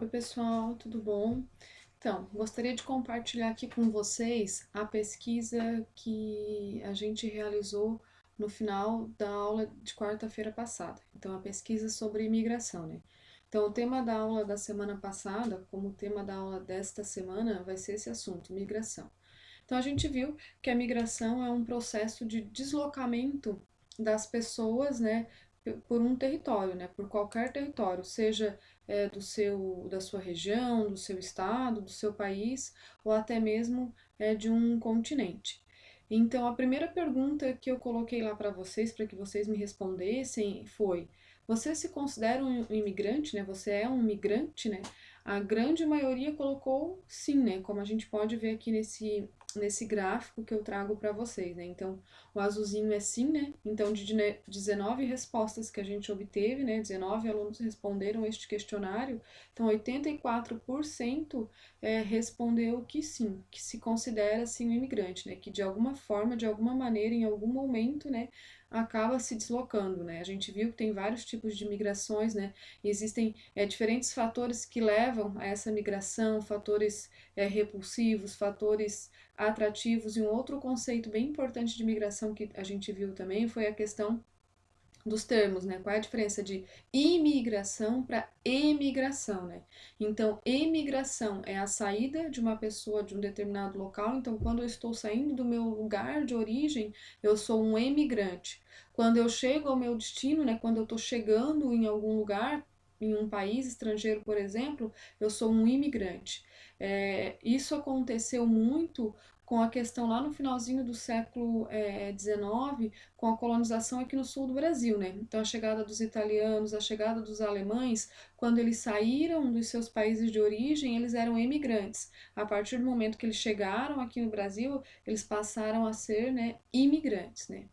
Oi, pessoal, tudo bom? Então, gostaria de compartilhar aqui com vocês a pesquisa que a gente realizou no final da aula de quarta-feira passada. Então, a pesquisa sobre imigração, né? Então, o tema da aula da semana passada, como o tema da aula desta semana, vai ser esse assunto, migração. Então, a gente viu que a migração é um processo de deslocamento das pessoas, né, por um território, né, por qualquer território, seja da sua região, do seu estado, do seu país, ou até mesmo de um continente. Então, a primeira pergunta que eu coloquei lá para que vocês me respondessem, foi: você se considera um imigrante, né? Você é um migrante, né? A grande maioria colocou sim, né? Como a gente pode ver aqui nesse gráfico que eu trago para vocês, né? Então, o azulzinho é sim, né? Então, de 19 respostas que a gente obteve, né? 19 alunos responderam este questionário, então 84% respondeu que sim, que se considera sim um imigrante, né? Que de alguma forma, de alguma maneira, em algum momento, né? Acaba se deslocando, né? A gente viu que tem vários tipos de migrações, né? Existem diferentes fatores que levam a essa migração, fatores repulsivos, fatores atrativos. E um outro conceito bem importante de migração que a gente viu também foi a questão dos termos, né? Qual é a diferença de imigração para emigração, né? Então, emigração é a saída de uma pessoa de um determinado local. Então, quando eu estou saindo do meu lugar de origem, eu sou um emigrante. Quando eu chego ao meu destino, né? Quando eu estou chegando em algum lugar, em um país estrangeiro, por exemplo, eu sou um imigrante. Isso aconteceu muito com a questão lá no finalzinho do século XIX, com a colonização aqui no sul do Brasil, né? Então, a chegada dos italianos, a chegada dos alemães, quando eles saíram dos seus países de origem, eles eram emigrantes. A partir do momento que eles chegaram aqui no Brasil, eles passaram a ser, né, imigrantes, né?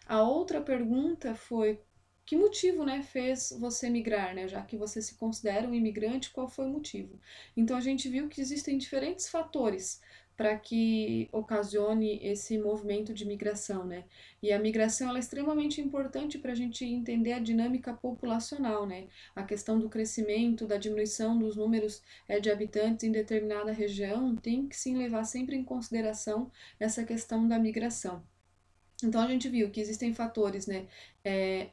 A outra pergunta foi: que motivo, né, fez você migrar, né? Já que você se considera um imigrante, qual foi o motivo? Então a gente viu que existem diferentes fatores para que ocasione esse movimento de migração, né? E a migração ela é extremamente importante para a gente entender a dinâmica populacional, né? A questão do crescimento, da diminuição dos números de habitantes em determinada região tem que sim levar sempre em consideração essa questão da migração. Então a gente viu que existem fatores, né,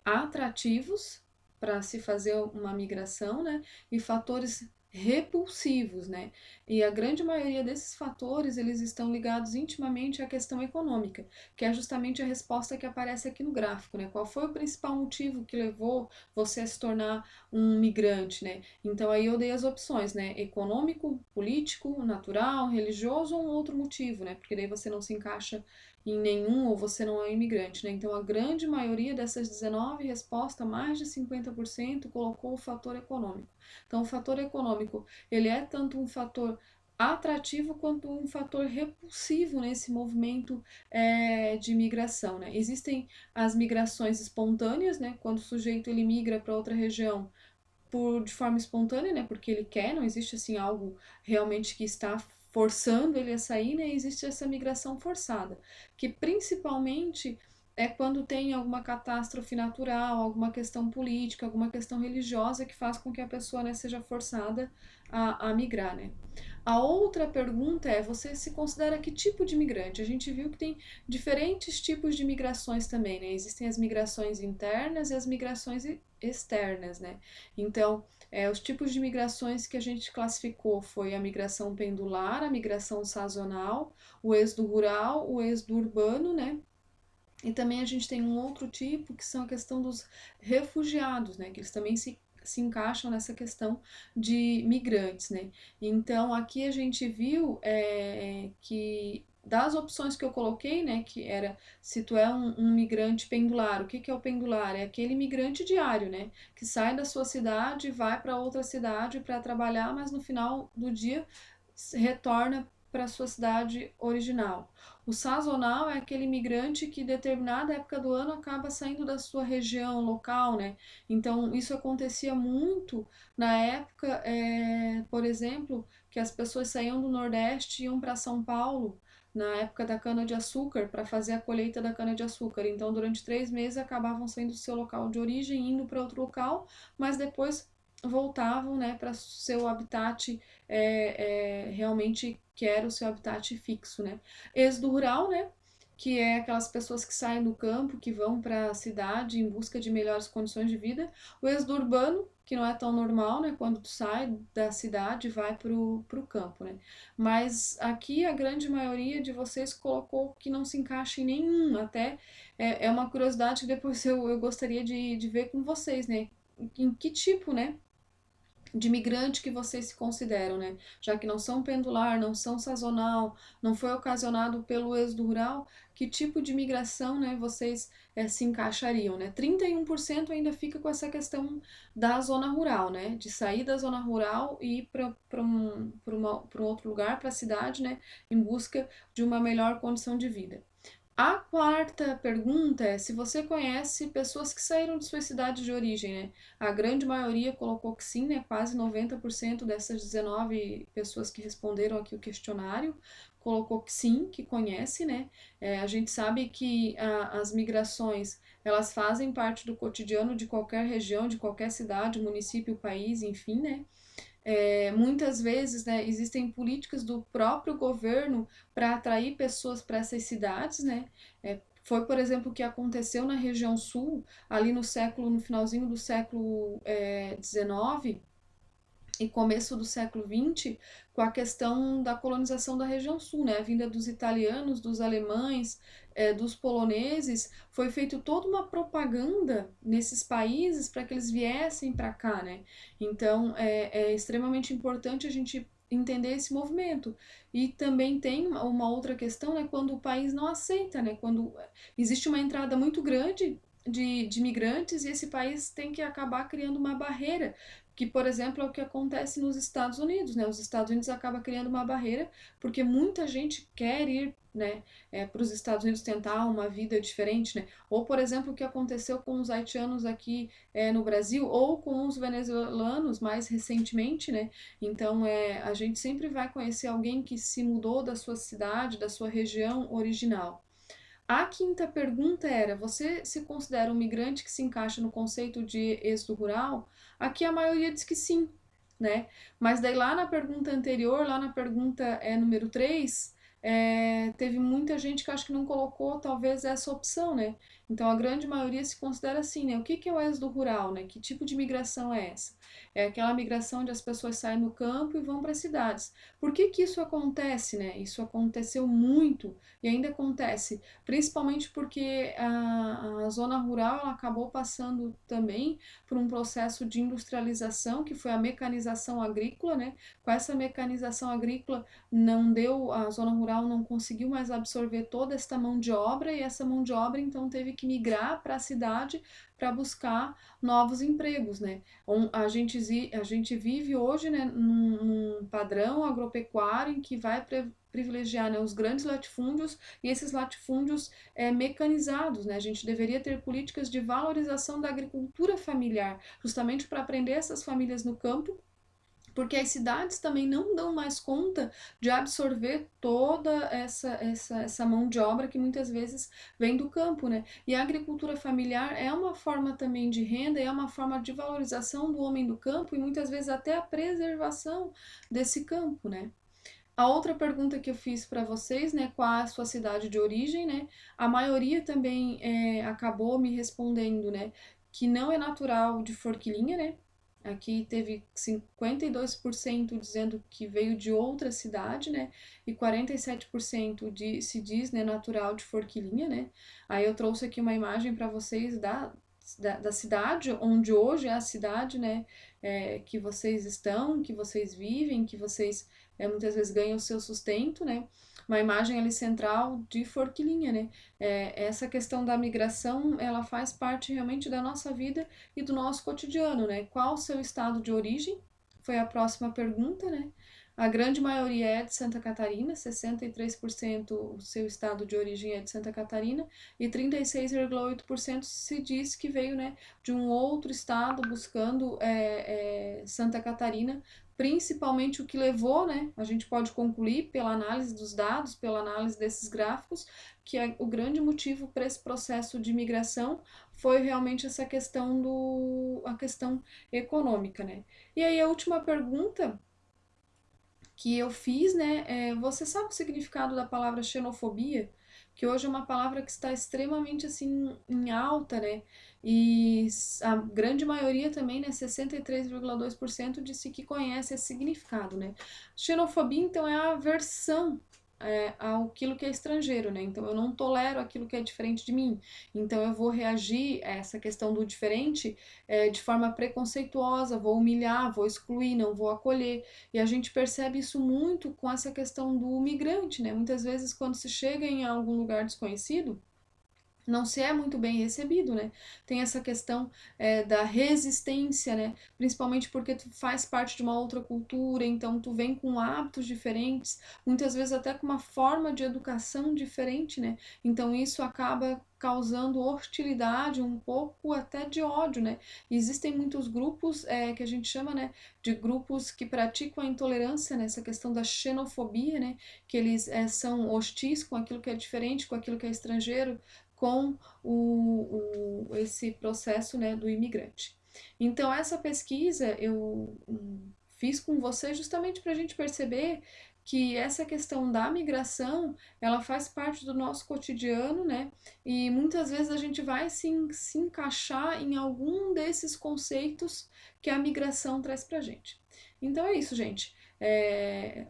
atrativos para se fazer uma migração, né, e fatores repulsivos, né? E a grande maioria desses fatores, eles estão ligados intimamente à questão econômica, que é justamente a resposta que aparece aqui no gráfico, né? Qual foi o principal motivo que levou você a se tornar um migrante, né? Então aí eu dei as opções, né? Econômico, político, natural, religioso ou um outro motivo, né? Porque daí você não se encaixa em nenhum ou você não é imigrante, né? Então a grande maioria dessas 19 respostas, mais de 50%, colocou o fator econômico. Então o fator econômico, ele é tanto um fator atrativo quanto um fator repulsivo nesse movimento de migração, né? Existem as migrações espontâneas, né? Quando o sujeito ele migra para outra região de forma espontânea, né? Porque ele quer, não existe assim algo realmente que está forçando ele a sair, né? Existe essa migração forçada, que principalmente é quando tem alguma catástrofe natural, alguma questão política, alguma questão religiosa que faz com que a pessoa, né, seja forçada a migrar, né? A outra pergunta é: você se considera que tipo de migrante? A gente viu que tem diferentes tipos de migrações também, né? Existem as migrações internas e as migrações externas, né? Então, os tipos de migrações que a gente classificou foi a migração pendular, a migração sazonal, o êxodo rural, o êxodo urbano, né? E também a gente tem um outro tipo que são a questão dos refugiados, né? Que eles também se encaixam nessa questão de migrantes, né? Então aqui a gente viu que das opções que eu coloquei, né, que era se tu é um migrante pendular, o que que é o pendular? É aquele migrante diário, né, que sai da sua cidade, vai para outra cidade para trabalhar, mas no final do dia retorna para sua cidade original. O sazonal é aquele imigrante que em determinada época do ano acaba saindo da sua região local, né? Então isso acontecia muito na época, por exemplo, que as pessoas saíam do Nordeste e iam para São Paulo na época da cana-de-açúcar para fazer a colheita da cana-de-açúcar. Então durante 3 meses acabavam saindo do seu local de origem, indo para outro local, mas depois voltavam, né, para seu habitat realmente que era o seu habitat fixo, né. Êxodo rural, né, que é aquelas pessoas que saem do campo, que vão para a cidade em busca de melhores condições de vida. O êxodo urbano, que não é tão normal, né, quando tu sai da cidade e vai pro campo, né. Mas aqui a grande maioria de vocês colocou que não se encaixa em nenhum, até é uma curiosidade que depois eu gostaria de ver com vocês, né, em que tipo, né, de migrante que vocês se consideram, né? Já que não são pendular, não são sazonal, não foi ocasionado pelo êxodo rural, que tipo de migração, né, vocês se encaixariam, né? 31% ainda fica com essa questão da zona rural, né? De sair da zona rural e ir para um outro lugar, para a cidade, né? Em busca de uma melhor condição de vida. A quarta pergunta é se você conhece pessoas que saíram de sua cidade de origem, né? A grande maioria colocou que sim, né? Quase 90% dessas 19 pessoas que responderam aqui o questionário colocou que sim, que conhece, né? A gente sabe que as migrações, elas fazem parte do cotidiano de qualquer região, de qualquer cidade, município, país, enfim, né? Muitas vezes, né, existem políticas do próprio governo para atrair pessoas para essas cidades, né? Foi, por exemplo, o que aconteceu na região sul, ali no finalzinho do século XIX, e começo do século XX, com a questão da colonização da região sul, né? A vinda dos italianos, dos alemães, dos poloneses, foi feito toda uma propaganda nesses países para que eles viessem para cá, né? Então é extremamente importante a gente entender esse movimento. E também tem uma outra questão, né? Quando o país não aceita, né? Quando existe uma entrada muito grande de imigrantes e esse país tem que acabar criando uma barreira que, por exemplo, é o que acontece nos Estados Unidos, né? Os Estados Unidos acaba criando uma barreira porque muita gente quer ir, né, para os Estados Unidos tentar uma vida diferente, né? Ou, por exemplo, o que aconteceu com os haitianos aqui no Brasil, ou com os venezuelanos mais recentemente, né? Então, a gente sempre vai conhecer alguém que se mudou da sua cidade, da sua região original. A quinta pergunta era: você se considera um migrante que se encaixa no conceito de êxodo rural? Aqui a maioria diz que sim, né? Mas daí lá na pergunta anterior, lá na pergunta número 3, teve muita gente que acho que não colocou talvez essa opção, né? Então a grande maioria se considera assim, né? O que é o êxodo rural, né? Que tipo de migração é essa? É aquela migração onde as pessoas saem do campo e vão para as cidades. Por que isso acontece, né? Isso aconteceu muito e ainda acontece principalmente porque a zona rural ela acabou passando também por um processo de industrialização, que foi a mecanização agrícola, né? Com essa mecanização agrícola não deu, a zona rural não conseguiu mais absorver toda esta mão de obra e essa mão de obra então teve que migrar para a cidade para buscar novos empregos, né? A gente vive hoje, né, num padrão agropecuário em que vai privilegiar, né, os grandes latifúndios e esses latifúndios mecanizados, né? A gente deveria ter políticas de valorização da agricultura familiar, justamente para aprender essas famílias no campo, porque as cidades também não dão mais conta de absorver toda essa mão de obra que muitas vezes vem do campo, né? E a agricultura familiar é uma forma também de renda, é uma forma de valorização do homem do campo e muitas vezes até a preservação desse campo, né? A outra pergunta que eu fiz para vocês, né, qual a sua cidade de origem, né? A maioria também acabou me respondendo, né, que não é natural de Forquilinha, né? Aqui teve 52% dizendo que veio de outra cidade, né? E 47% se diz, né, natural de Forquilinha, né? Aí eu trouxe aqui uma imagem para vocês da cidade, onde hoje é a cidade, né, que vocês estão, que vocês vivem, que vocês muitas vezes ganham o seu sustento, né? Uma imagem ali central de Forquilinha, né? Essa questão da migração, ela faz parte realmente da nossa vida e do nosso cotidiano, né? Qual o seu estado de origem? Foi a próxima pergunta, né? A grande maioria é de Santa Catarina, 63% o seu estado de origem é de Santa Catarina, e 36,8% se diz que veio, né, de um outro estado buscando Santa Catarina, principalmente o que levou, né, a gente pode concluir pela análise dos dados, pela análise desses gráficos, que o grande motivo para esse processo de migração foi realmente essa questão a questão econômica, né? E aí a última pergunta que eu fiz, né? Você sabe o significado da palavra xenofobia? Que hoje é uma palavra que está extremamente assim em alta, né? E a grande maioria também, né, 63,2% disse que conhece esse significado, né? Xenofobia, então, é a aversão aquilo que é estrangeiro, né? Então eu não tolero aquilo que é diferente de mim. Então eu vou reagir a essa questão do diferente de forma preconceituosa, vou humilhar, vou excluir, não vou acolher. E a gente percebe isso muito com essa questão do migrante, né? Muitas vezes quando se chega em algum lugar desconhecido, não se é muito bem recebido, né? Tem essa questão da resistência, né? Principalmente porque tu faz parte de uma outra cultura, então tu vem com hábitos diferentes, muitas vezes até com uma forma de educação diferente, né? Então isso acaba causando hostilidade, um pouco até de ódio, né? E existem muitos grupos que a gente chama, né, de grupos que praticam a intolerância, né? Essa questão da xenofobia, né? Que eles são hostis com aquilo que é diferente, com aquilo que é estrangeiro, com esse processo, né, do imigrante. Então, essa pesquisa eu fiz com você justamente para a gente perceber que essa questão da migração, ela faz parte do nosso cotidiano, né? E muitas vezes a gente vai se encaixar em algum desses conceitos que a migração traz para a gente. Então é isso, gente.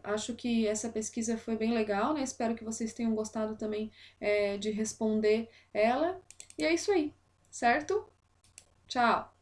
Acho que essa pesquisa foi bem legal, né? Espero que vocês tenham gostado também de responder ela. E é isso aí, certo? Tchau!